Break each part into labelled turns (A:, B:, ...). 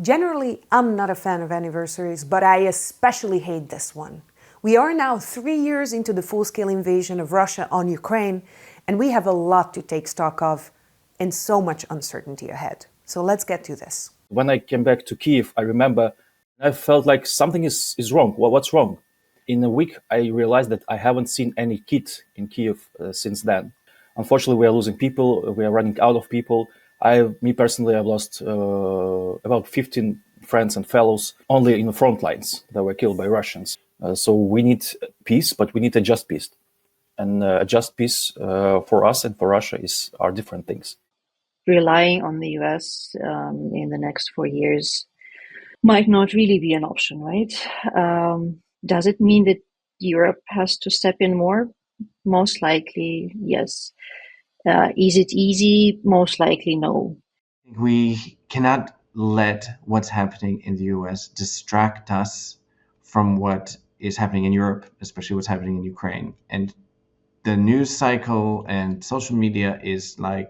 A: Generally, I'm not a fan of anniversaries, but I especially hate this one. We are now 3 years into the full-scale invasion of Russia on Ukraine, and we have a lot to take stock of and so much uncertainty ahead. So let's get to this.
B: When I came back to Kyiv, I remember I felt like something is wrong. Well, what's wrong? In a week, I realized that I haven't seen any kid in Kyiv since then. Unfortunately, we are losing people. We are running out of people. Me personally, I've lost about 15 friends and fellows only in the front lines that were killed by Russians. So we need peace, but we need a just peace. And a just peace for us and for Russia are different things.
C: Relying on the US in the next 4 years might not really be an option, right? Does it mean that Europe has to step in more? Most likely, yes. Is it easy? Most likely, no.
D: We cannot let what's happening in the US distract us from what is happening in Europe, especially what's happening in Ukraine. And the news cycle and social media is like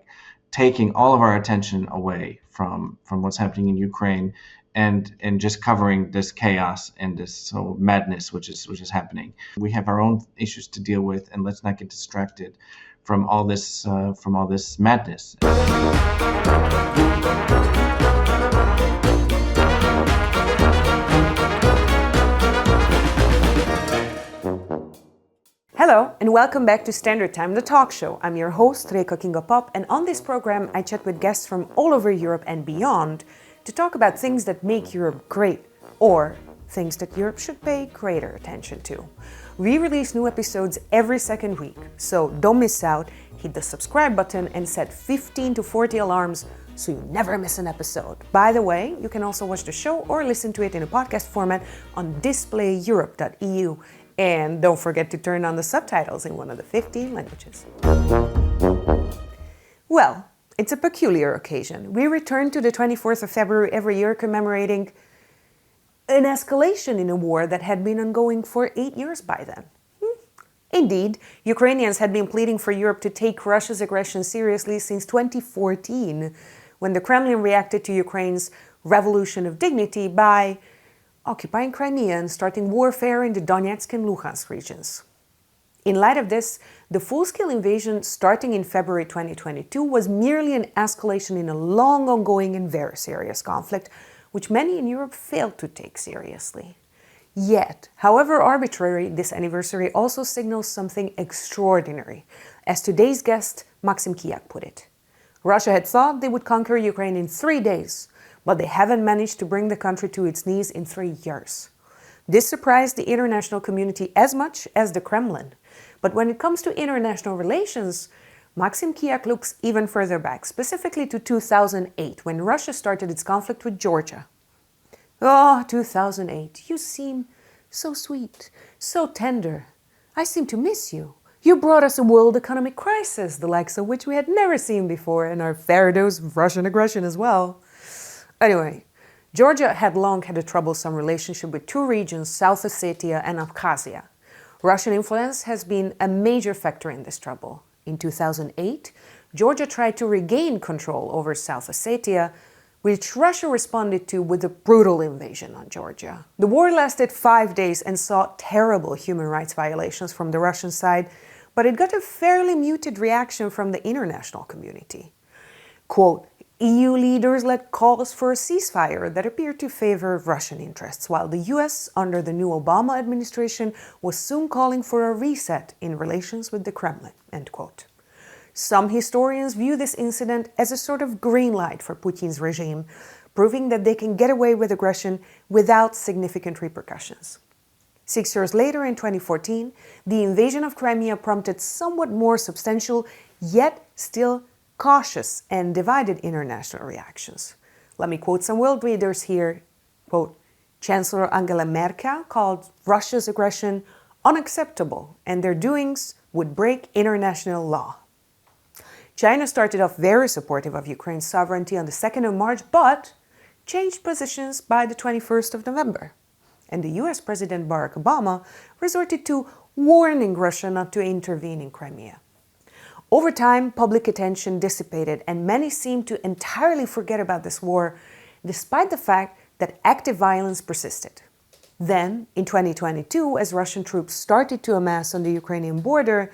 D: taking all of our attention away from what's happening in Ukraine and just covering this chaos and this madness which is happening. We have our own issues to deal with, and let's not get distracted from all this madness.
A: Hello, and welcome back to Standard Time, the talk show. I'm your host, Reichardt, and on this program, I chat with guests from all over Europe and beyond to talk about things that make Europe great, or things that Europe should pay greater attention to. We release new episodes every second week, so don't miss out. Hit the subscribe button and set 15 to 40 alarms so you never miss an episode. By the way, you can also watch the show or listen to it in a podcast format on displayeurope.eu. And don't forget to turn on the subtitles in one of the 15 languages. Well, it's a peculiar occasion. We return to the 24th of February every year commemorating an escalation in a war that had been ongoing for 8 years by then. Indeed, Ukrainians had been pleading for Europe to take Russia's aggression seriously since 2014, when the Kremlin reacted to Ukraine's revolution of dignity by occupying Crimea and starting warfare in the Donetsk and Luhansk regions. In light of this, the full-scale invasion starting in February 2022 was merely an escalation in a long ongoing and very serious conflict, which many in Europe failed to take seriously. Yet, however arbitrary, this anniversary also signals something extraordinary, as today's guest, Maksym Kyiak, put it. Russia had thought they would conquer Ukraine in 3 days, but they haven't managed to bring the country to its knees in 3 years. This surprised the international community as much as the Kremlin. But when it comes to international relations, Maksym Kyiak looks even further back, specifically to 2008, when Russia started its conflict with Georgia. Oh, 2008, you seem so sweet, so tender. I seem to miss you. You brought us a world economic crisis, the likes of which we had never seen before, and our fair dose of Russian aggression as well. Anyway, Georgia had long had a troublesome relationship with two regions, South Ossetia and Abkhazia. Russian influence has been a major factor in this trouble. In 2008, Georgia tried to regain control over South Ossetia, which Russia responded to with a brutal invasion on Georgia. The war lasted 5 days and saw terrible human rights violations from the Russian side, but it got a fairly muted reaction from the international community. Quote, EU leaders led calls for a ceasefire that appeared to favor Russian interests, while the US, under the new Obama administration, was soon calling for a reset in relations with the Kremlin, end quote. Some historians view this incident as a sort of green light for Putin's regime, proving that they can get away with aggression without significant repercussions. 6 years later, in 2014, the invasion of Crimea prompted somewhat more substantial, yet still cautious and divided international reactions. Let me quote some world leaders here. Quote, Chancellor Angela Merkel called Russia's aggression unacceptable and their doings would break international law. China started off very supportive of Ukraine's sovereignty on the 2nd of March, but changed positions by the 21st of November. And the US President Barack Obama resorted to warning Russia not to intervene in Crimea. Over time, public attention dissipated and many seemed to entirely forget about this war, despite the fact that active violence persisted. Then, in 2022, as Russian troops started to amass on the Ukrainian border,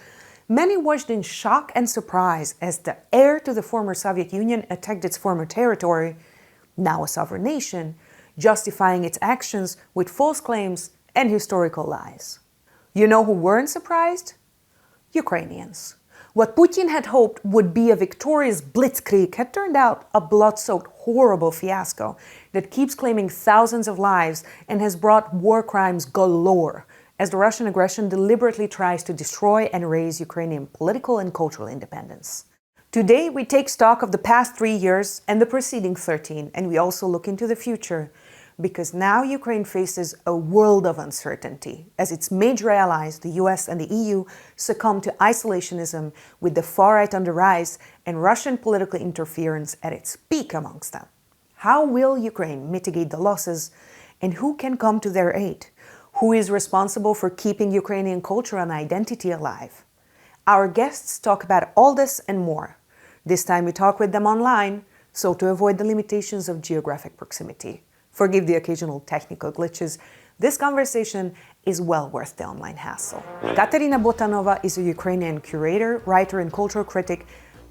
A: many watched in shock and surprise as the heir to the former Soviet Union attacked its former territory, now a sovereign nation, justifying its actions with false claims and historical lies. You know who weren't surprised? Ukrainians. What Putin had hoped would be a victorious blitzkrieg had turned out a blood-soaked, horrible fiasco that keeps claiming thousands of lives and has brought war crimes galore, as the Russian aggression deliberately tries to destroy and raze Ukrainian political and cultural independence. Today, we take stock of the past 3 years and the preceding 13, and we also look into the future, because now Ukraine faces a world of uncertainty as its major allies, the US and the EU, succumb to isolationism with the far-right on the rise and Russian political interference at its peak amongst them. How will Ukraine mitigate the losses, and who can come to their aid? Who is responsible for keeping Ukrainian culture and identity alive? Our guests talk about all this and more. This time we talk with them online, so to avoid the limitations of geographic proximity. Forgive the occasional technical glitches. This conversation is well worth the online hassle. Kateryna Botanova is a Ukrainian curator, writer, and cultural critic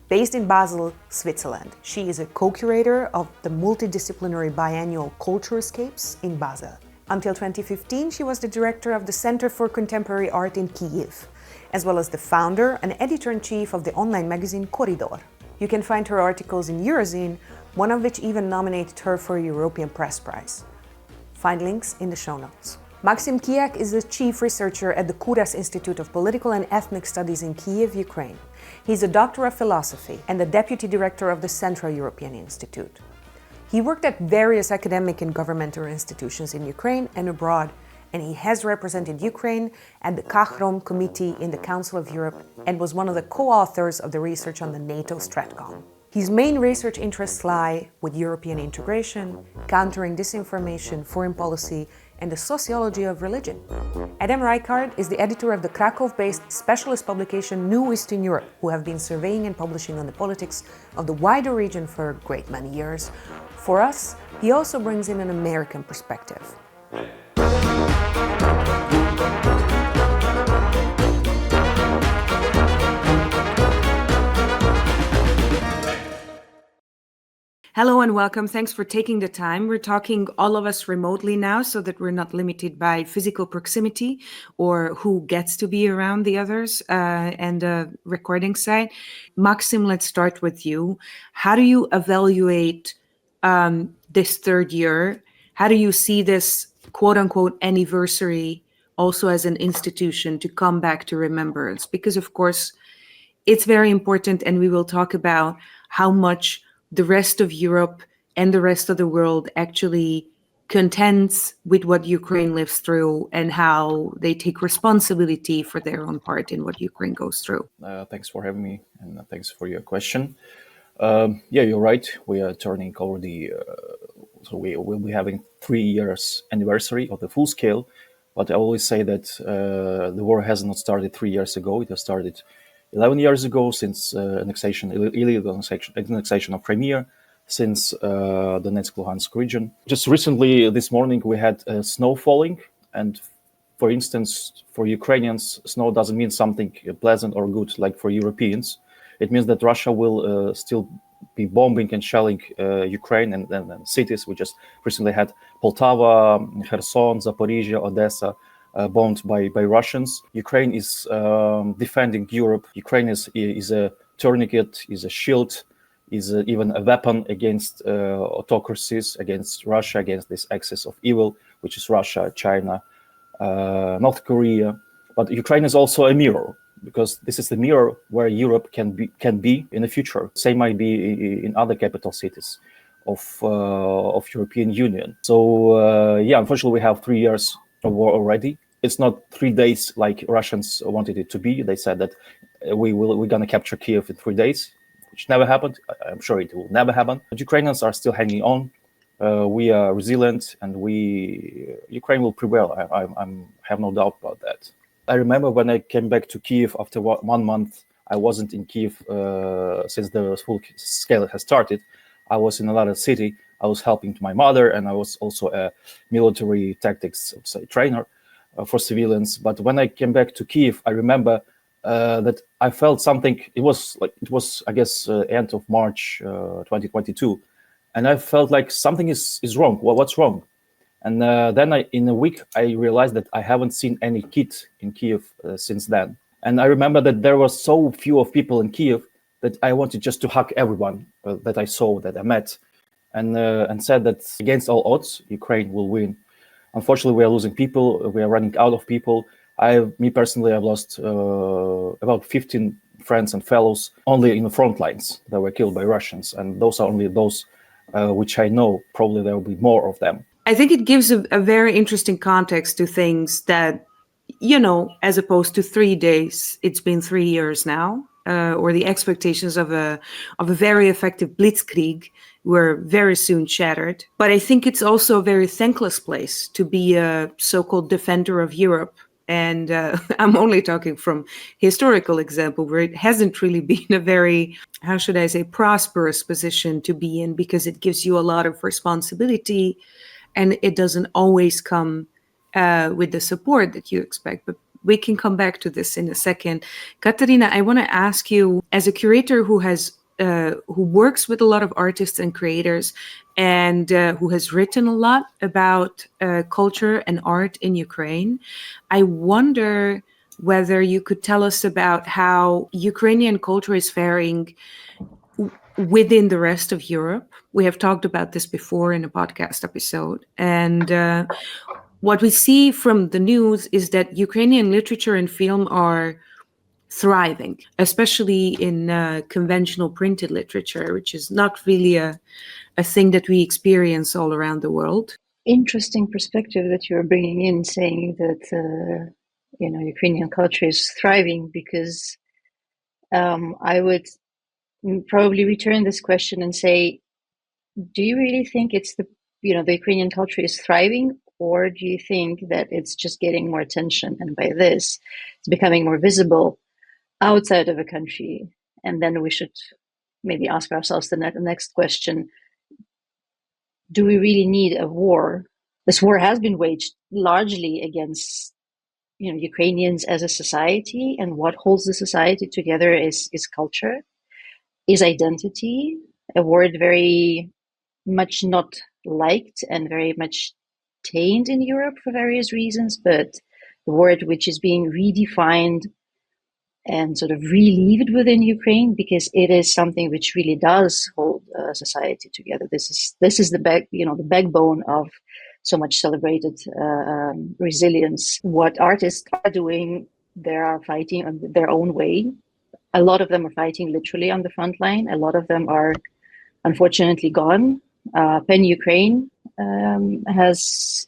A: based in Basel, Switzerland. She is a co-curator of the multidisciplinary biannual Culturescapes in Basel. Until 2015, she was the director of the Center for Contemporary Art in Kyiv, as well as the founder and editor-in-chief of the online magazine Corridor. You can find her articles in Eurozine, one of which even nominated her for a European Press Prize. Find links in the show notes. Maksym Kyiak is the chief researcher at the Kuras Institute of Political and Ethnic Studies in Kyiv, Ukraine. He's a doctor of philosophy and the deputy director of the Central European Institute. He worked at various academic and governmental institutions in Ukraine and abroad, and he has represented Ukraine at the Kachrom Committee in the Council of Europe and was one of the co-authors of the research on the NATO Stratcom. His main research interests lie with European integration, countering disinformation, foreign policy, and the sociology of religion. Adam Reichardt is the editor of the Kraków-based specialist publication New Eastern Europe, who have been surveying and publishing on the politics of the wider region for a great many years. For us, he also brings in an American perspective. Hello and welcome. Thanks for taking the time. We're talking all of us remotely now so that we're not limited by physical proximity or who gets to be around the others and the recording site. Maksym, let's start with you. How do you evaluate this third year? How do you see this quote unquote anniversary also as an institution to come back to remembrance? Because of course, it's very important, and we will talk about how much the rest of Europe and the rest of the world actually contends with what Ukraine lives through and how they take responsibility for their own part in what Ukraine goes through.
B: Thanks for having me, and thanks for your question. Yeah, you're right. We are turning over so we will be having 3 years anniversary of the full scale. But I always say that the war has not started 3 years ago. It has started 11 years ago, since illegal annexation of Crimea, since the Donetsk-Luhansk region. Just recently, this morning, we had snow falling. And for instance, for Ukrainians, snow doesn't mean something pleasant or good like for Europeans. It means that Russia will still be bombing and shelling Ukraine and cities. We just recently had Poltava, Kherson, Zaporizhia, Odessa, bombed by Russians. Ukraine is defending Europe. Ukraine is a tourniquet, is a shield, is even a weapon against autocracies, against Russia, against this axis of evil, which is Russia, China, North Korea. But Ukraine is also a mirror, because this is the mirror where Europe can be in the future. Same might be in other capital cities of European Union. So yeah, unfortunately, we have 3 years of war already. It's not 3 days like Russians wanted it to be. They said that we're going to capture Kyiv in 3 days, which never happened. I'm sure it will never happen. But Ukrainians are still hanging on. We are resilient, and Ukraine will prevail. I have no doubt about that. I remember when I came back to Kyiv after 1 month. I wasn't in Kyiv since the full scale has started. I was in another city. I was helping to my mother, and I was also a military tactics trainer for civilians. But when I came back to Kyiv, I remember that I felt something. It was I guess end of March 2022, and I felt like something is wrong. Well, what's wrong? And then in a week, I realized that I haven't seen any kid in Kyiv since then. And I remember that there were so few of people in Kyiv that I wanted just to hug everyone that I saw, that I met, and said that against all odds, Ukraine will win. Unfortunately, we are losing people. We are running out of people. Me personally, I've lost about 15 friends and fellows only in the front lines that were killed by Russians. And those are only those which I know. Probably there will be more of them.
A: I think it gives a very interesting context to things that, as opposed to 3 days, it's been 3 years now, or the expectations of a very effective blitzkrieg were very soon shattered. But I think it's also a very thankless place to be a so-called defender of Europe. And I'm only talking from historical example, where it hasn't really been a very, how should I say, prosperous position to be in, because it gives you a lot of responsibility, and it doesn't always come with the support that you expect. But we can come back to this in a second. Kateryna, I want to ask you, as a curator who works with a lot of artists and creators, and who has written a lot about culture and art in Ukraine, I wonder whether you could tell us about how Ukrainian culture is faring within the rest of Europe. We have talked about this before in a podcast episode. And what we see from the news is that Ukrainian literature and film are thriving, especially in conventional printed literature, which is not really a thing that we experience all around the world.
C: Interesting perspective that you're bringing in, saying that Ukrainian culture is thriving, because I would probably return this question and say, do you really think it's the Ukrainian culture is thriving, or do you think that it's just getting more attention, and by this it's becoming more visible outside of a country? And then we should maybe ask ourselves the next question: do we really need a war? This war has been waged largely against Ukrainians as a society, and what holds the society together is culture, is identity, a word very much not liked and very much tainted in Europe for various reasons, but the word which is being redefined and sort of relived within Ukraine, because it is something which really does hold society together. This is the backbone of so much celebrated resilience. What artists are doing, they are fighting on their own way. A lot of them are fighting literally on the front line. A lot of them are unfortunately gone. PEN Ukraine has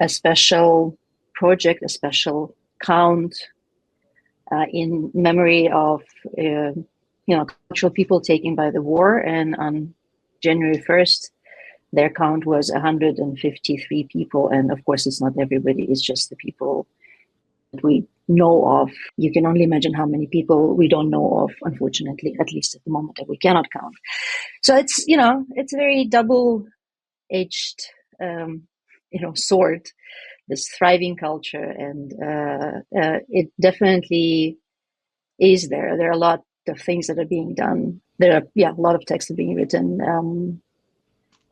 C: a special project, a special count in memory of cultural people taken by the war, and on January 1st, their count was 153 people. And of course, it's not everybody; it's just the people that we know of. You can only imagine how many people we don't know of, unfortunately, at least at the moment, that we cannot count. So it's a very double-edged sword, this thriving culture, and it definitely is there. There are a lot of things that are being done. There are a lot of texts are being written,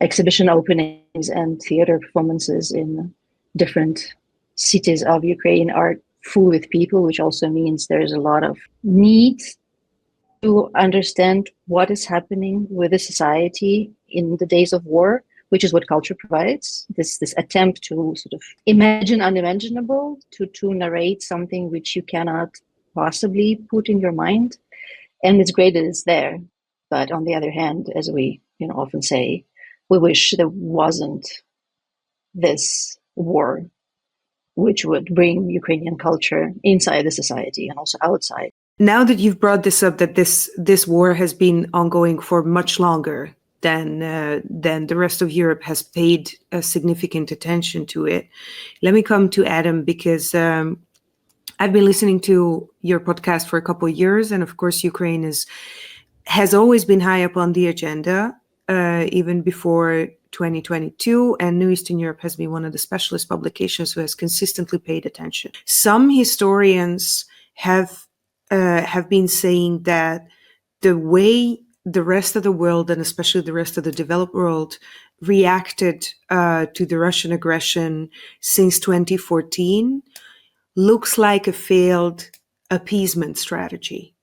C: exhibition openings and theater performances in different cities of Ukraine are full with people, which also means there's a lot of need to understand what is happening with the society in the days of war, which is what culture provides. This attempt to sort of imagine unimaginable, to narrate something which you cannot possibly put in your mind. And it's great that it's there. But on the other hand, as we often say, we wish there wasn't this war, which would bring Ukrainian culture inside the society and also outside.
A: Now that you've brought this up, that this war has been ongoing for much longer than the rest of Europe has paid significant attention to it, let me come to Adam, because I've been listening to your podcast for a couple of years, and of course, Ukraine has always been high up on the agenda. even before 2022, and New Eastern Europe has been one of the specialist publications who has consistently paid attention. Some historians have been saying that the way the rest of the world, and especially the rest of the developed world, reacted to the Russian aggression since 2014 looks like a failed appeasement strategy.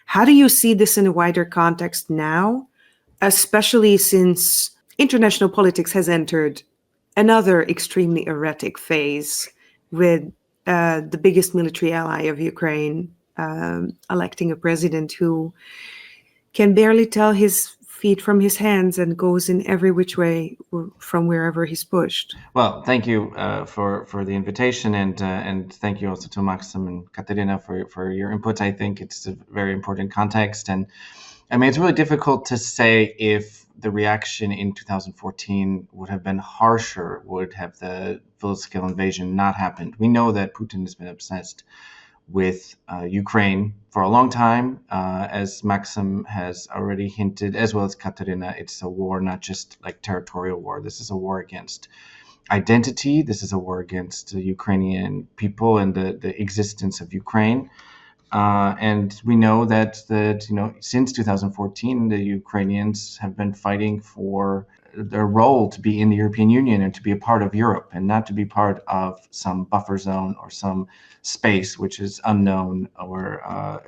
A: How do you see this in a wider context now, especially since international politics has entered another extremely erratic phase with the biggest military ally of Ukraine electing a president who can barely tell his feet from his hands and goes in every which way from wherever he's pushed?
D: Well, thank you for the invitation, and thank you also to Maksym and Kateryna for your input. I think it's a very important context, and I mean it's really difficult to say if the reaction in 2014 would have been harsher, would have the full-scale invasion not happened. We know that Putin has been obsessed with Ukraine for a long time. As Maksym has already hinted, as well as Kateryna, it's a war not just like territorial war. This is a war against identity. This is a war against the Ukrainian people and the existence of Ukraine. And we know that since 2014, the Ukrainians have been fighting for their role to be in the European Union and to be a part of Europe, and not to be part of some buffer zone or some space which is unknown or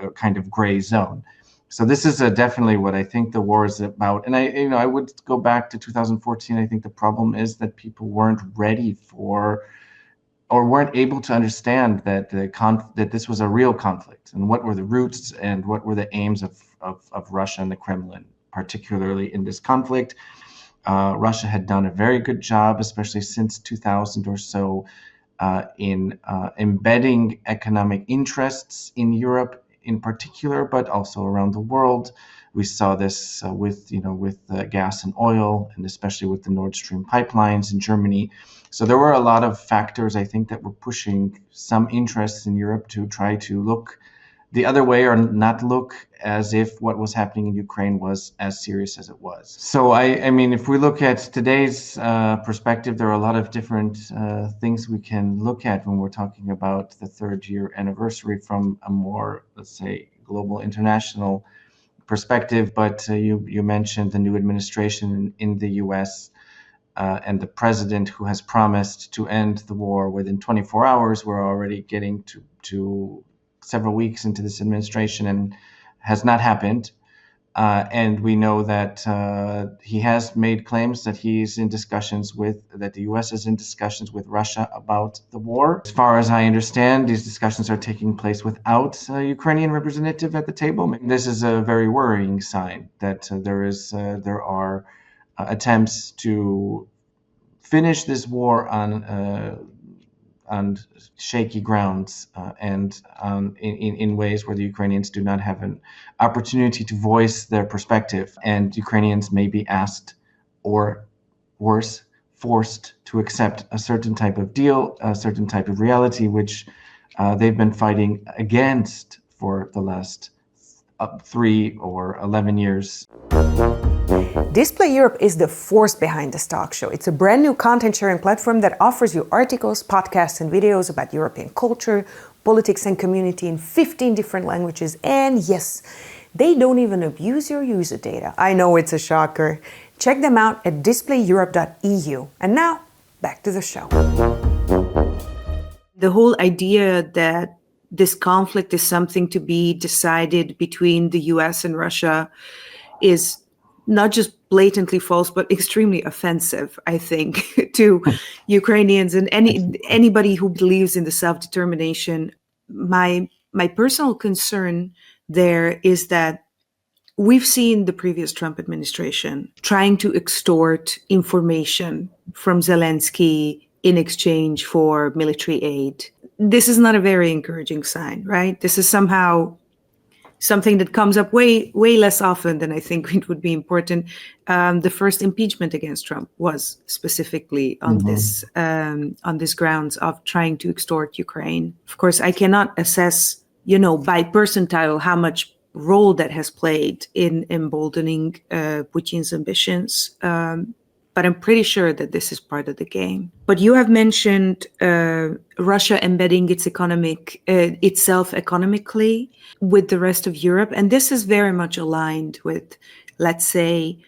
D: a kind of gray zone. So this is definitely what I think the war is about. And I would go back to 2014. I think the problem is that people weren't ready for, or weren't able to understand that that this was a real conflict, and what were the roots and what were the aims of Russia and the Kremlin, particularly in this conflict. Russia had done a very good job, especially since 2000 or so, in embedding economic interests in Europe in particular, but also around the world. We saw this with gas and oil, and especially with the Nord Stream pipelines in Germany. So there were a lot of factors, I think, that were pushing some interests in Europe to try to look the other way, or not look as if what was happening in Ukraine was as serious as it was. So I mean, if we look at today's perspective, there are a lot of different things we can look at when we're talking about the third year anniversary from a more, let's say, global international perspective. But you mentioned the new administration in the US and the president who has promised to end the war within 24 hours. We're already getting to several weeks into this administration, and has not happened. And we know that he has made claims that that the US is in discussions with Russia about the war. As far as I understand, these discussions are taking place without a Ukrainian representative at the table. This is a very worrying sign that there are attempts to finish this war on shaky grounds and in ways where the Ukrainians do not have an opportunity to voice their perspective, and Ukrainians may be asked, or worse, forced to accept a certain type of deal, a certain type of reality, which they've been fighting against for the last 3 or 11 years.
A: Display Europe is the force behind this talk show. It's a brand new content sharing platform that offers you articles, podcasts, and videos about European culture, politics, and community in 15 different languages. And yes, they don't even abuse your user data. I know it's a shocker. Check them out at displayeurope.eu. And now, back to the show. The whole idea that this conflict is something to be decided between the US and Russia is not just blatantly false, but extremely offensive, I think, to Ukrainians and anybody who believes in the self-determination. My personal concern there is that we've seen the previous Trump administration trying to extort information from Zelensky in exchange for military aid. This is not a very encouraging sign, right? This is somehow something that comes up way less often than I think it would be important. The first impeachment against Trump was specifically on this grounds of trying to extort Ukraine. Of course, I cannot assess, by percentile how much role that has played in emboldening Putin's ambitions. But I'm pretty sure that this is part of the game. But you have mentioned Russia embedding itself economically with the rest of Europe. And this is very much aligned with, let's say,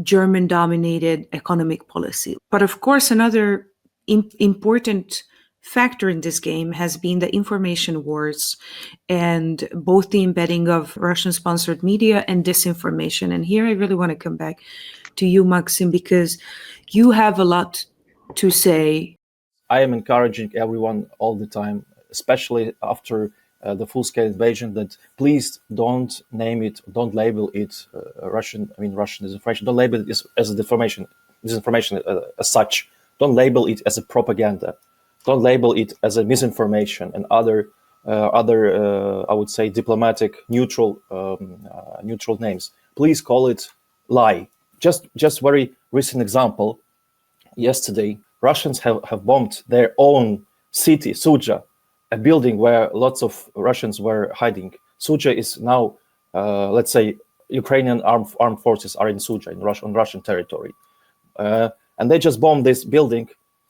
A: German-dominated economic policy. But of course, another important factor in this game has been the information wars and both the embedding of Russian-sponsored media and disinformation. And here I really want to come back to you, Maksym, because you have a lot to say.
B: I am encouraging everyone all the time, especially after the full-scale invasion, that please don't name it, don't label it Russian disinformation. Don't label it as a disinformation as such. Don't label it as a propaganda. Don't label it as a misinformation and other I would say diplomatic neutral names. Please call it lie. Just very recent example. Yesterday, Russians have bombed their own city, Suja, a building where lots of Russians were hiding. Suja is now, let's say, Ukrainian armed forces are in Suja, on Russian territory. And they just bombed this building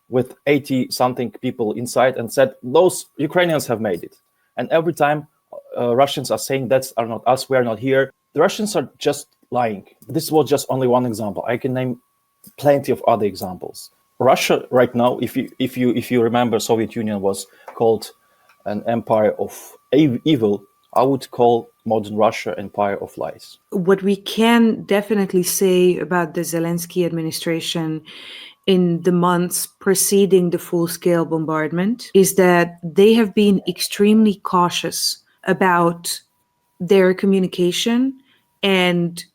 B: with 80-something people inside and said, those Ukrainians have made it. And every time Russians are saying, that's are not us, we are not here, the Russians are just lying. This was just only one example. I can name plenty of other examples. Russia right now, if you remember, Soviet Union was called an empire of evil. I would call modern Russia empire of lies.
A: What we can definitely say about the Zelensky administration in the months preceding the full-scale bombardment is that they have been extremely cautious about their communication and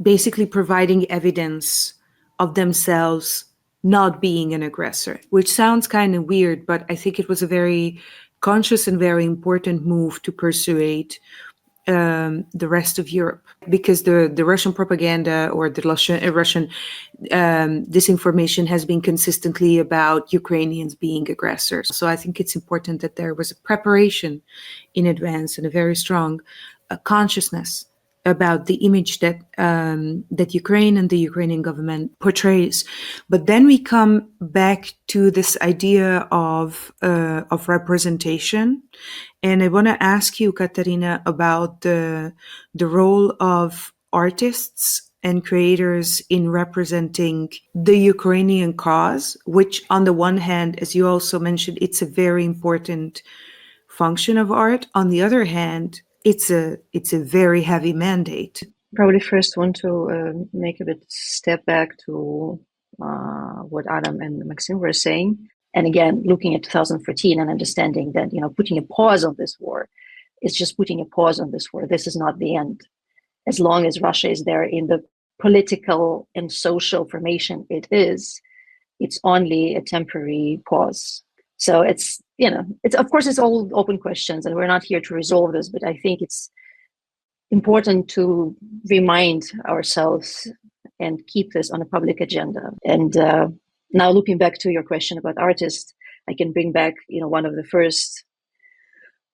A: basically providing evidence of themselves not being an aggressor, which sounds kind of weird, but I think it was a very conscious and very important move to persuade the rest of Europe, because the Russian propaganda or the Russian disinformation has been consistently about Ukrainians being aggressors. So I think it's important that there was a preparation in advance and a very strong consciousness about the image that that Ukraine and the Ukrainian government portrays. But then we come back to this idea of representation. And I want to ask you, Kateryna, about the role of artists and creators in representing the Ukrainian cause, which on the one hand, as you also mentioned, it's a very important function of art. On the other hand, it's a very heavy mandate.
C: Probably first want to make a bit step back to what Adam and Maksym were saying. And again, looking at 2014 and understanding that, putting a pause on this war is just putting a pause on this war. This is not the end. As long as Russia is there in the political and social formation it's only a temporary pause. So it's of course, it's all open questions and we're not here to resolve this, but I think it's important to remind ourselves and keep this on a public agenda. And now looking back to your question about artists, I can bring back, one of the first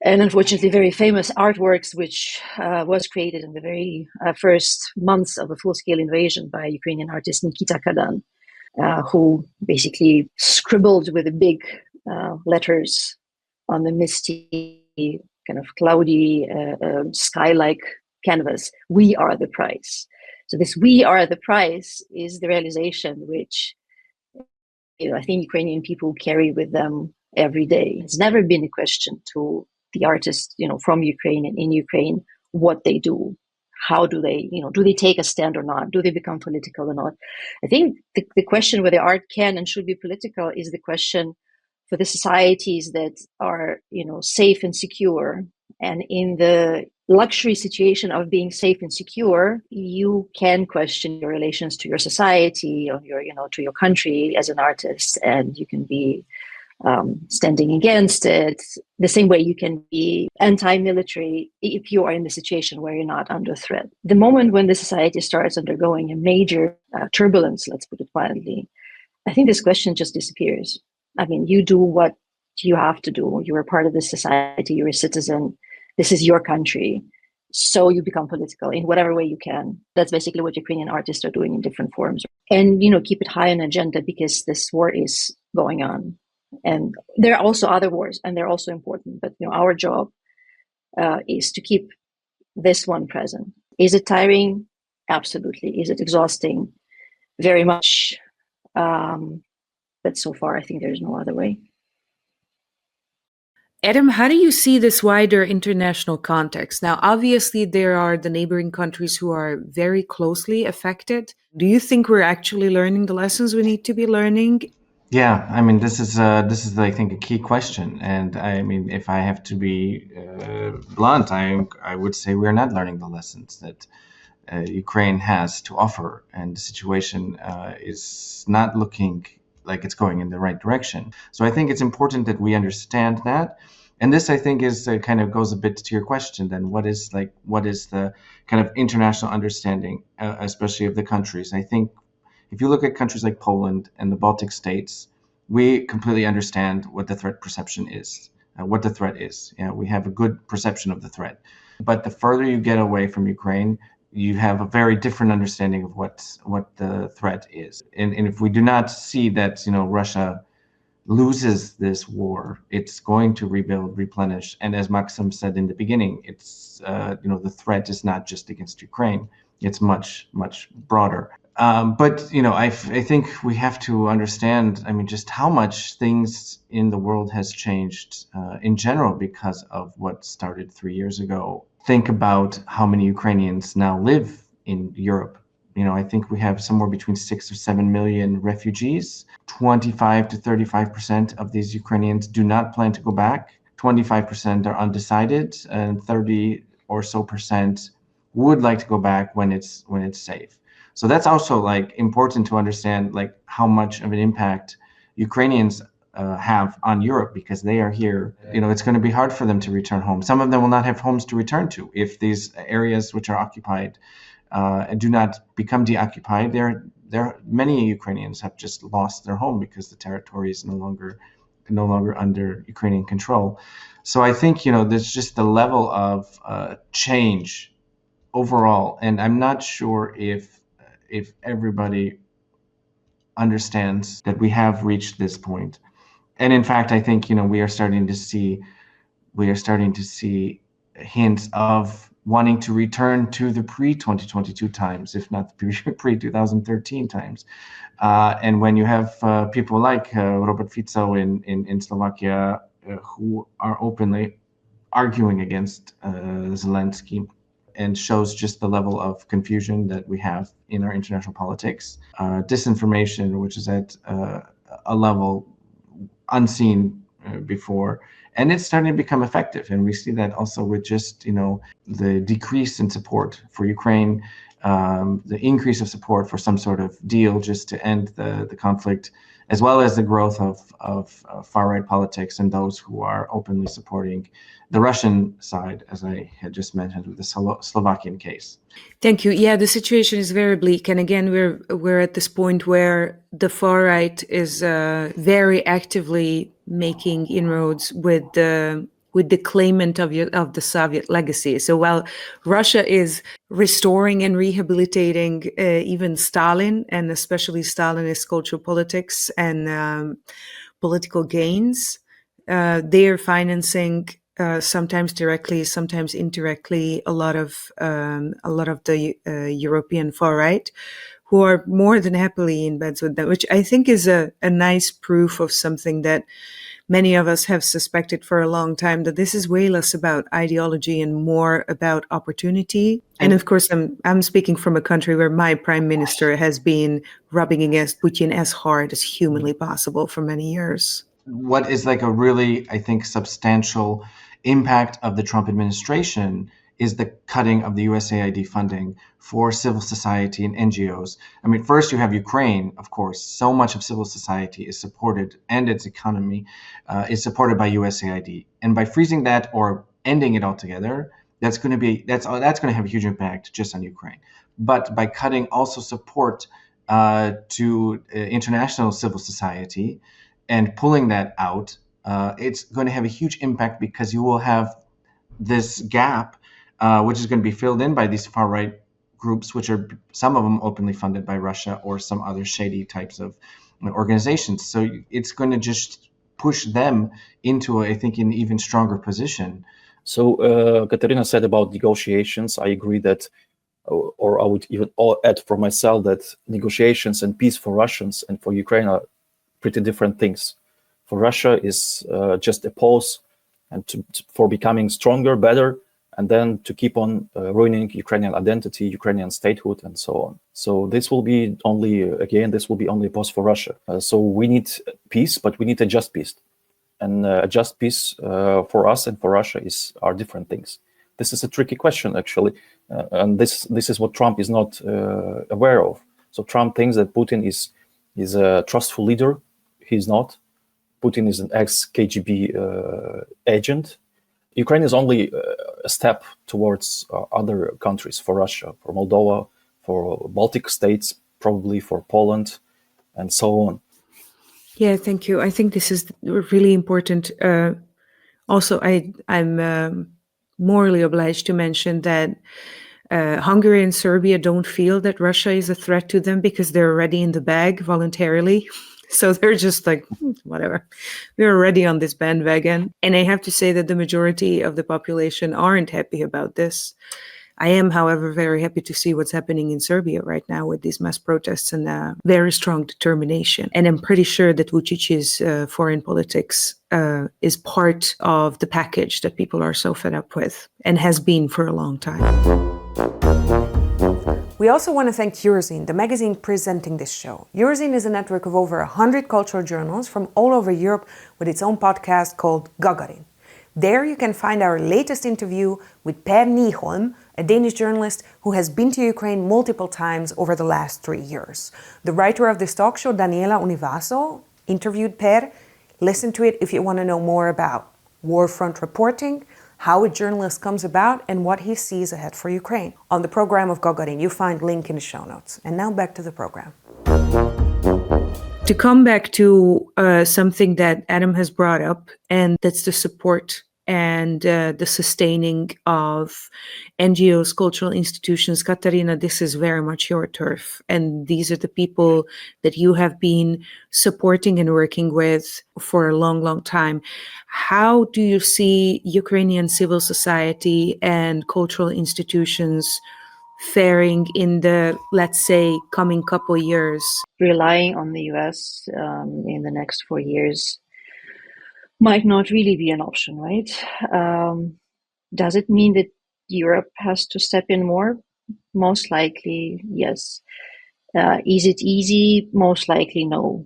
C: and unfortunately very famous artworks, which was created in the very first months of a full-scale invasion by Ukrainian artist Nikita Kadan, who basically scribbled with the big letters on the misty, kind of cloudy, sky-like canvas, "We are the prize." So this "we are the prize" is the realization which, I think Ukrainian people carry with them every day. It's never been a question to the artists, from Ukraine and in Ukraine, what they do. How do they, do they take a stand or not? Do they become political or not? I think the question whether art can and should be political is the question for the societies that are, safe and secure. And in the luxury situation of being safe and secure, you can question your relations to your society or to your country as an artist, and you can be standing against it the same way you can be anti-military if you are in the situation where you're not under threat. The moment when the society starts undergoing a major turbulence, let's put it mildly, I think this question just disappears. I mean, you do what you have to do. You're a part of this society. You're a citizen. This is your country. so you become political in whatever way you can. That's basically what Ukrainian artists are doing in different forms. And, keep it high on agenda because this war is going on. And there are also other wars, and they're also important. But, our job is to keep this one present. Is it tiring? Absolutely. Is it exhausting? Very much. But so far, I think there's no other way.
A: Adam, how do you see this wider international context? Now, obviously, there are the neighboring countries who are very closely affected. Do you think we're actually learning the lessons we need to be learning?
D: Yeah, this is I think a key question, and if I have to be blunt, I would say we are not learning the lessons that Ukraine has to offer, and the situation is not looking like it's going in the right direction. So I think it's important that we understand that. And this, I think, is kind of goes a bit to your question. Then, what is the kind of international understanding, especially of the countries? I think if you look at countries like Poland and the Baltic states, we completely understand what the threat perception is, what the threat is. We have a good perception of the threat. But the further you get away from Ukraine, you have a very different understanding of what the threat is. And if we do not see that, Russia loses this war, it's going to rebuild, replenish. And as Maksym said in the beginning, it's, the threat is not just against Ukraine. It's much, much broader. But I think we have to understand, just how much things in the world has changed in general because of what started 3 years ago. Think about how many Ukrainians now live in Europe. I think we have somewhere between 6 or 7 million refugees. 25 to 35% of these Ukrainians do not plan to go back. 25% are undecided, and 30 or so percent would like to go back when it's safe. So that's also important to understand how much of an impact Ukrainians have on Europe because they are here. It's going to be hard for them to return home. Some of them will not have homes to return to if these areas which are occupied do not become deoccupied. There many Ukrainians have just lost their home because the territory is no longer under Ukrainian control. So I think there's just the level of change overall, and I'm not sure if everybody understands that we have reached this point. And in fact, I think we are starting to see hints of wanting to return to the pre-2022 times, if not the pre-2013 times. And when you have people like Robert Fico in Slovakia who are openly arguing against Zelensky, and shows just the level of confusion that we have in our international politics. Disinformation, which is at a level unseen before, and it's starting to become effective. And we see that also with just the decrease in support for Ukraine, the increase of support for some sort of deal just to end the conflict, as well as the growth of far-right politics and those who are openly supporting the Russian side, as I had just mentioned with the Slovakian case.
A: Thank you. Yeah, the situation is very bleak, and again, we're at this point where the far right is very actively making inroads with the claimant of the Soviet legacy. So while Russia is restoring and rehabilitating even Stalin, and especially Stalinist cultural politics and political gains, they are financing. Sometimes directly, sometimes indirectly, a lot of the European far right, who are more than happily in bed with them, which I think is a nice proof of something that many of us have suspected for a long time, that this is way less about ideology and more about opportunity. And of course, I'm speaking from a country where my prime minister has been rubbing against Putin as hard as humanly possible for many years.
D: What is a really, I think, substantial impact of the Trump administration is the cutting of the USAID funding for civil society and NGOs. First you have Ukraine, of course. So much of civil society is supported, and its economy is supported by USAID. And by freezing that or ending it altogether, that's going to have a huge impact just on Ukraine. But by cutting also support to international civil society and pulling that out, it's going to have a huge impact because you will have this gap which is going to be filled in by these far right groups, which are some of them openly funded by Russia or some other shady types of organizations. So it's going to just push them into, I think, an even stronger position.
B: So Kateryna said about negotiations. I agree that, or I would even add for myself that negotiations and peace for Russians and for Ukraine are pretty different things. For Russia is just a pause and for becoming stronger, better, and then to keep on ruining Ukrainian identity, Ukrainian statehood, and so on. So this will be only, again, this will be only a pause for Russia. So we need peace, but we need a just peace. And a just peace for us and for Russia are different things. This is a tricky question, actually. And this is what Trump is not aware of. So Trump thinks that Putin is a trustful leader. He's not. Putin is an ex-KGB agent. Ukraine is only a step towards other countries, for Russia, for Moldova, for Baltic states, probably for Poland, and so on.
A: Yeah, thank you. I think this is really important. Also, I'm morally obliged to mention that Hungary and Serbia don't feel that Russia is a threat to them because they're already in the bag voluntarily. So they're just like, whatever, we're already on this bandwagon. And I have to say that the majority of the population aren't happy about this. I am, however, very happy to see what's happening in Serbia right now with these mass protests and very strong determination. And I'm pretty sure that Vučić's foreign politics is part of the package that people are so fed up with and has been for a long time. We also want to thank Eurazine, the magazine presenting this show. Eurazine is a network of over 100 cultural journals from all over Europe with its own podcast called Gagarin. There you can find our latest interview with Per Nyholm, a Danish journalist who has been to Ukraine multiple times over the last 3 years. The writer of this talk show, Daniela Univaso, interviewed Per. Listen to it if you want to know more about warfront reporting, how a journalist comes about, and what he sees ahead for Ukraine. On the program of Gagarin, you find link in the show notes. And now back to the program. To come back to something that Adam has brought up, and that's the support and the sustaining of NGOs, cultural institutions. Kateryna, this is very much your turf. And these are the people that you have been supporting and working with for a long, long time. How do you see Ukrainian civil society and cultural institutions faring in the, let's say, coming couple years?
C: Relying on the US in the next 4 years might not really be an option, right? Does it mean that Europe has to step in more? Most likely, yes. Is it easy? Most likely, no.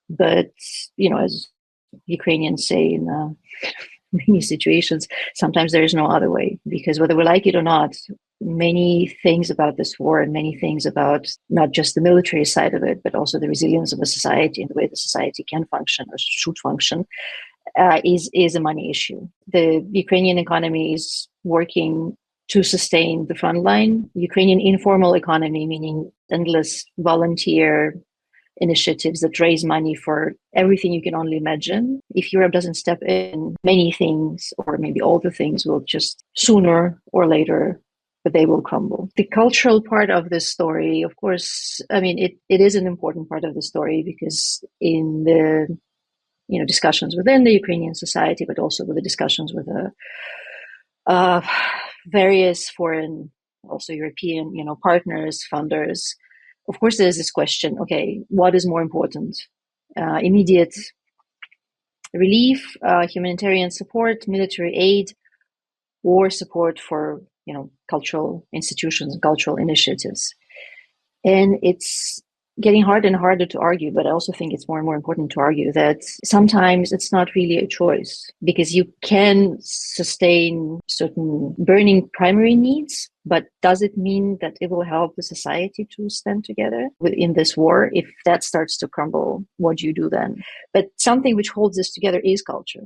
C: But, as Ukrainians say in many situations, sometimes there is no other way, because whether we like it or not, many things about this war and many things about not just the military side of it, but also the resilience of a society and the way the society can function or should function, is a money issue. The Ukrainian economy is working to sustain the front line. Ukrainian informal economy, meaning endless volunteer initiatives that raise money for everything you can only imagine. If Europe doesn't step in, many things, or maybe all the things, will just sooner or later, but they will crumble. The cultural part of this story, of course, it is an important part of the story, because in the discussions within the Ukrainian society, but also with the discussions with the various foreign, also European, partners, funders, of course, there's this question, okay, what is more important? Immediate relief, humanitarian support, military aid, or support for, cultural institutions and cultural initiatives. And it's getting harder and harder to argue, but I also think it's more and more important to argue that sometimes it's not really a choice, because you can sustain certain burning primary needs, but does it mean that it will help the society to stand together in this war? If that starts to crumble, what do you do then? But something which holds this together is culture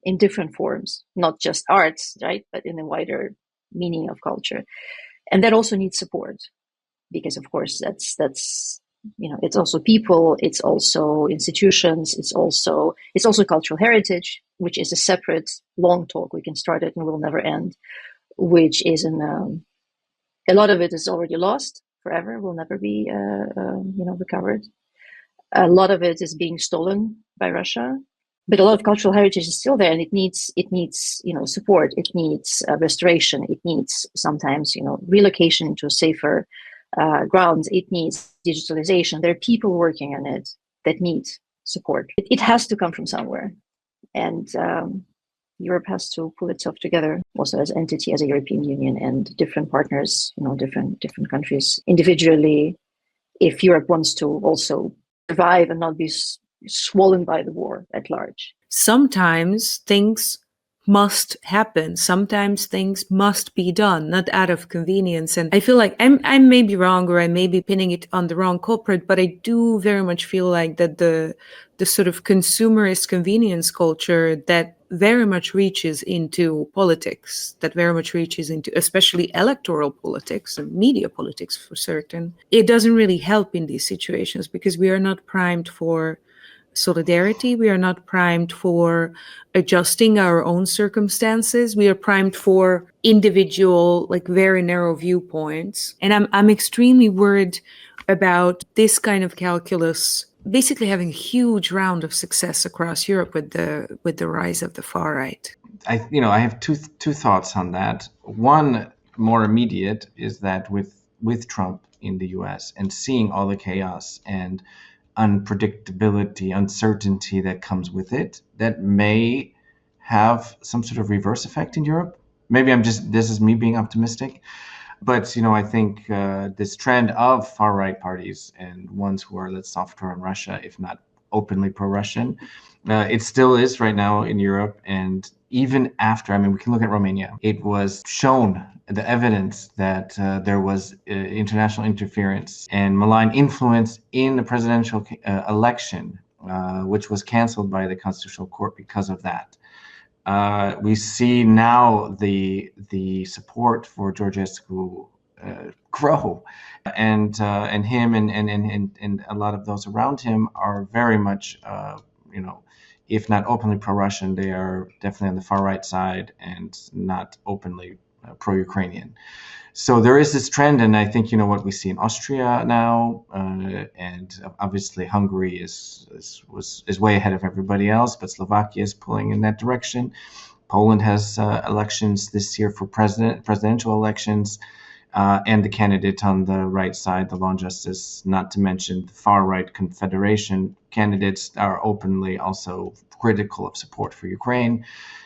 C: in different forms, not just arts, right? But in the wider meaning of culture. And that also needs support, because of course that's it's also people, it's also institutions, it's also cultural heritage, which is a separate long talk. We can start it and will never end. which is a lot of it is already lost forever, will never be recovered. A lot of it is being stolen by Russia, but a lot of cultural heritage is still there, and it needs support. It needs restoration. It needs sometimes relocation into safer grounds. It needs digitalization. There are people working on it that need support. It has to come from somewhere, and Europe has to pull itself together, also as an entity, as a European Union, and different partners, different countries individually. If Europe wants to also survive and not be swollen by the war at large.
A: Sometimes things must happen. Sometimes things must be done, not out of convenience. And I feel like I may be wrong, or I may be pinning it on the wrong culprit, but I do very much feel like that the sort of consumerist convenience culture that very much reaches into politics, that very much reaches into especially electoral politics and media politics for certain, it doesn't really help in these situations, because we are not primed for solidarity. We are not primed for adjusting our own circumstances. We are primed for individual, like very narrow viewpoints. And I'm extremely worried about this kind of calculus basically having a huge round of success across Europe with the rise of the far right.
D: I have two thoughts on that. One, more immediate, is that with Trump in the US and seeing all the chaos and unpredictability, uncertainty that comes with it, that may have some sort of reverse effect in Europe. Maybe this is me being optimistic, but I think this trend of far right parties and ones who are softer on Russia, if not openly pro-Russian, it still is right now in Europe. And even after, we can look at Romania. It was shown, the evidence that there was international interference and malign influence in the presidential election, which was canceled by the Constitutional Court because of that. We see now the support for Georgescu grow, and him and a lot of those around him are very much if not openly pro-Russian, they are definitely on the far right side and not openly pro-Ukrainian. So there is this trend, and I think what we see in Austria now, and obviously Hungary is way ahead of everybody else, but Slovakia is pulling in that direction. Poland has elections this year for presidential elections, and the candidate on the right side, the Law and Justice, not to mention the far right Confederation candidates, are openly also critical of support for Ukraine.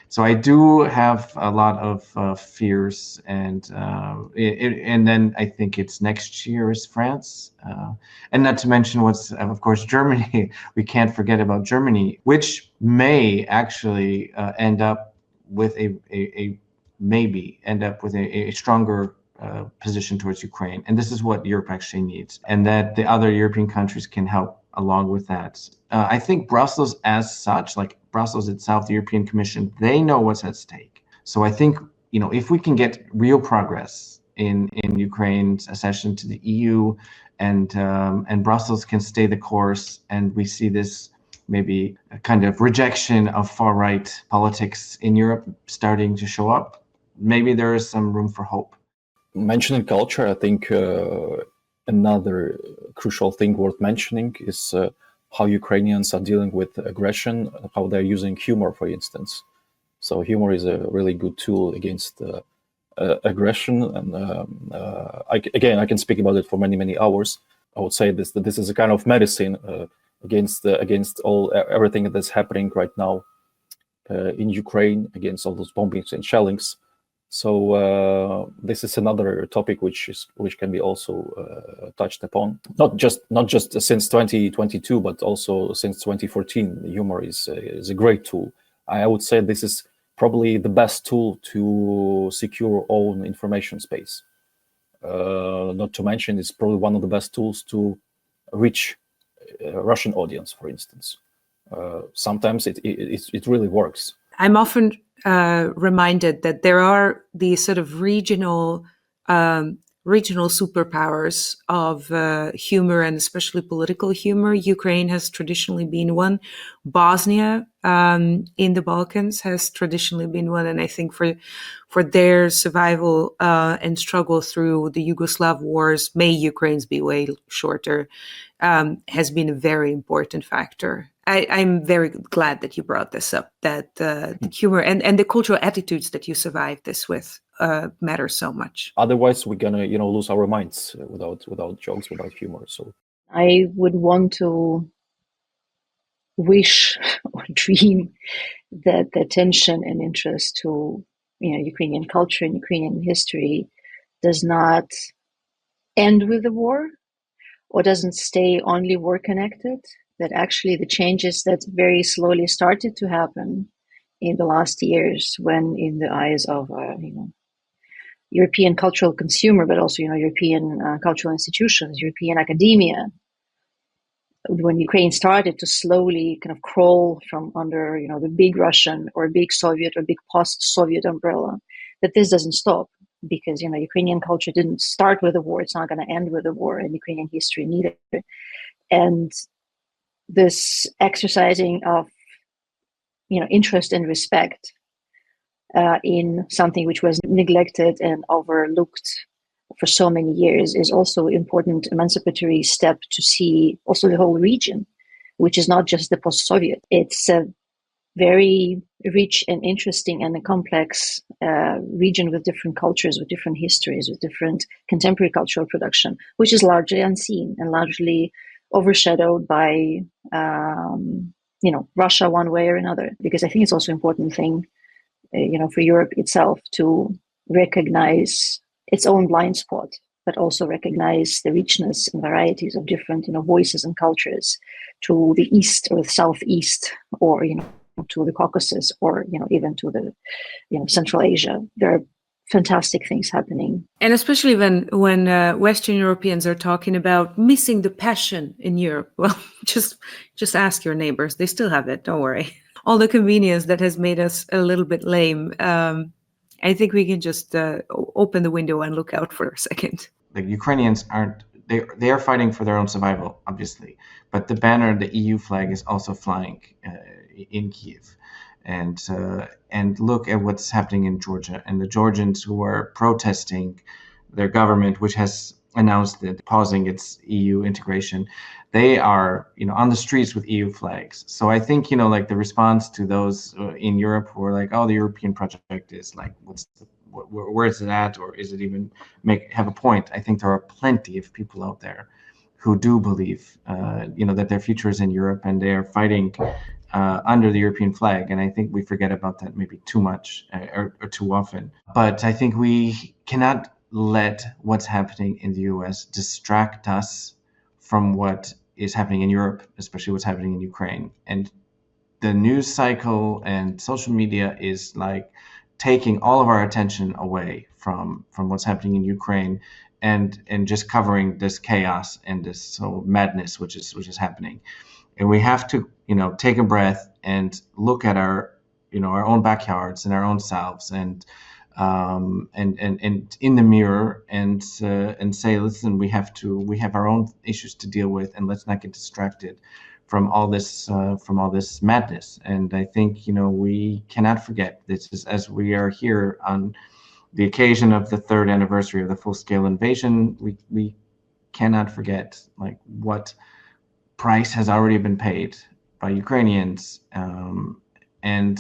D: So I do have a lot of fears, and then I think it's next year is France, and not to mention what's of course Germany. We can't forget about Germany, which may actually end up with a stronger position towards Ukraine, and this is what Europe actually needs, and that the other European countries can help along with that. I think Brussels as such, like Brussels itself, the European Commission, they know what's at stake. So I think, if we can get real progress in Ukraine's accession to the EU, and Brussels can stay the course, and we see this maybe a kind of rejection of far-right politics in Europe starting to show up, maybe there is some room for hope.
B: Mentioning culture, I think another crucial thing worth mentioning is how Ukrainians are dealing with aggression, how they're using humor, for instance. So humor is a really good tool against aggression. And I can speak about it for many, many hours. I would say that this is a kind of medicine against everything that's happening right now in Ukraine, against all those bombings and shellings. So this is another topic which can be also touched upon. Not just since 2022, but also since 2014. Humor is a great tool. I would say this is probably the best tool to secure own information space. Not to mention, it's probably one of the best tools to reach a Russian audience, for instance. Sometimes it really works.
A: I'm often reminded that there are these sort of regional regional superpowers of humor, and especially political humor. Ukraine has traditionally been one. Bosnia in the Balkans has traditionally been one. And I think for their survival and struggle through the Yugoslav wars, may Ukraine's be way shorter, has been a very important factor. I'm very glad that you brought this up, that the humor and the cultural attitudes that you survive this with matter so much.
B: Otherwise, we're gonna, lose our minds without jokes, without humor. So
C: I would want to wish or dream that the attention and interest to Ukrainian culture and Ukrainian history does not end with the war, or doesn't stay only war connected. That actually the changes that very slowly started to happen in the last years, when in the eyes of European cultural consumer, but also European cultural institutions, European academia, when Ukraine started to slowly kind of crawl from under the big Russian or big Soviet or big post-Soviet umbrella, that this doesn't stop, because Ukrainian culture didn't start with the war. It's not going to end with the war, and Ukrainian history neither. And this exercising of interest and respect in something which was neglected and overlooked for so many years is also an important emancipatory step to see also the whole region, which is not just the post-Soviet. It's a very rich and interesting and a complex region with different cultures, with different histories, with different contemporary cultural production, which is largely unseen and largely overshadowed by Russia one way or another. Because I think it's also an important thing for Europe itself to recognize its own blind spot, but also recognize the richness and varieties of different voices and cultures to the east or the southeast, or to the Caucasus, or even to the Central Asia. There are fantastic things happening.
A: And especially when Western Europeans are talking about missing the passion in Europe, well, just ask your neighbors. They still have it. Don't worry. All the convenience that has made us a little bit lame. I think we can just open the window and look out for a second.
D: The Ukrainians they are fighting for their own survival, obviously, but the banner, the EU flag, is also flying in Kyiv. And look at what's happening in Georgia, and the Georgians who are protesting their government, which has announced that pausing its EU integration, they are on the streets with EU flags. So I think like the response to those in Europe who are like, oh, the European project is like, where is it at, or is it even have a point? I think there are plenty of people out there who do believe that their future is in Europe, and they are fighting under the European flag. And I think we forget about that maybe too much or too often. But I think we cannot let what's happening in the US distract us from what is happening in Europe, especially what's happening in Ukraine. And the news cycle and social media is like taking all of our attention away from what's happening in Ukraine, and just covering this chaos and this madness which is happening. And we have to take a breath and look at our our own backyards and our own selves, and in the mirror, and say, listen, we have our own issues to deal with, and let's not get distracted from all this madness. And I think we cannot forget this, is as we are here on the occasion of the 3rd anniversary of the full-scale invasion, we cannot forget like what price has already been paid by Ukrainians, and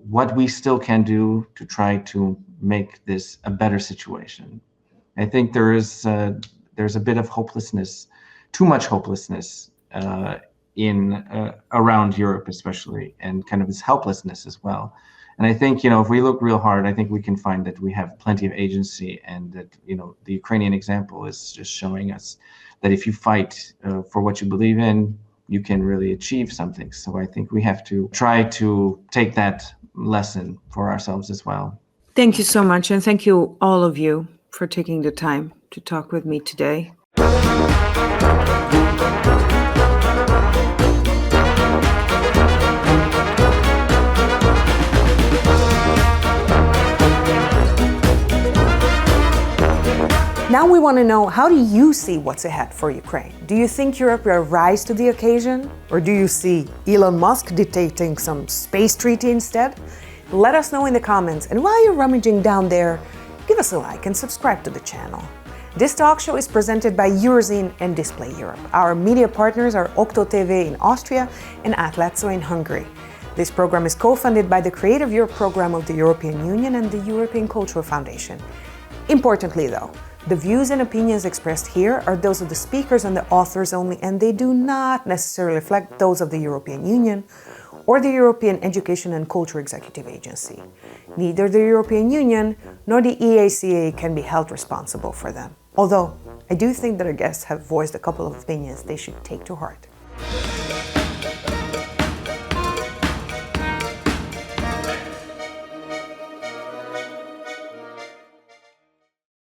D: what we still can do to try to make this a better situation. I think there's a bit of hopelessness, too much hopelessness in around Europe especially, and kind of this helplessness as well. And I think if we look real hard, I think we can find that we have plenty of agency, and that the Ukrainian example is just showing us that if you fight for what you believe in, you can really achieve something. So I think we have to try to take that lesson for ourselves as well.
A: Thank you so much, and thank you all of you for taking the time to talk with me today.
E: Now we
A: want to know, how do you see what's ahead for Ukraine? Do you think Europe will rise to the occasion? Or do you see Elon Musk dictating some space treaty instead? Let us know in the comments, and while you're rummaging down there, give us a like and subscribe to the channel. This talk show is presented by Eurozine and Display Europe. Our media partners are Okto TV in Austria and Atlazzo in Hungary. This program is co-funded by the Creative Europe program of the European Union and the European Cultural Foundation. Importantly though, the views and opinions expressed here are those of the speakers and the authors only, and they do not necessarily reflect those of the European Union or the European Education and Culture Executive Agency. Neither the European Union nor the EACA can be held responsible for them. Although, I do think that our guests have voiced a couple of opinions they should take to heart.